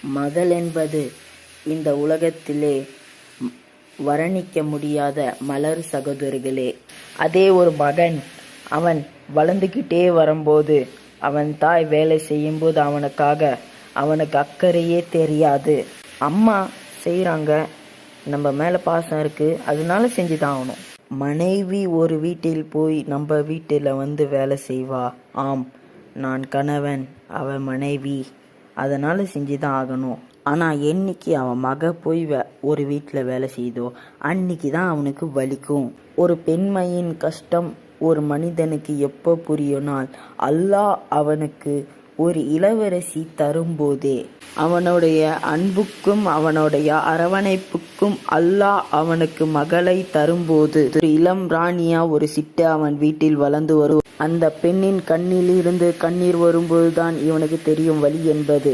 மகள் என்பது இந்த உலகத்திலே வர்ணிக்க முடியாத மலர் சகோதரிகளே. அதே ஒரு மகன் அவன் வளர்ந்துக்கிட்டே வரும்போது அவன் தாய் வேலை செய்யும்போது அவனுக்கு அக்கறையே தெரியாது. அம்மா செய்கிறாங்க, நம்ம மேலே பாசம் இருக்குது, அதனால செஞ்சு தான் ஆகணும். மனைவி ஒரு வீட்டில் போய் நம்ம வீட்டில் வந்து வேலை செய்வா. ஆம், நான் கணவன், அவன் மனைவி, அதனால் செஞ்சு தான் ஆகணும். ஆனால் என்னைக்கு அவன் மக போய் ஒரு வீட்டில் வேலை செய்தோ அன்னைக்கு தான் அவனுக்கு வலிக்கும். ஒரு பெண்மையின் கஷ்டம் ஒரு மனிதனுக்கு எப்போ புரியும்னால், அல்லாஹ் அவனுக்கு ஒரு இளவரசி தரும்போதே, அவனுடைய அன்புக்கும் அவனுடைய அரவணைப்புக்கும் அல்லாஹ் அவனுக்கு மகளை தரும்போது, ஒரு இளம் ராணியா ஒரு சிட்டு அவன் வீட்டில் வளர்ந்து வரும். அந்த பெண்ணின் கண்ணில் இருந்து கண்ணீர் வரும்போதுதான் இவனுக்கு தெரியும் வலி என்பது.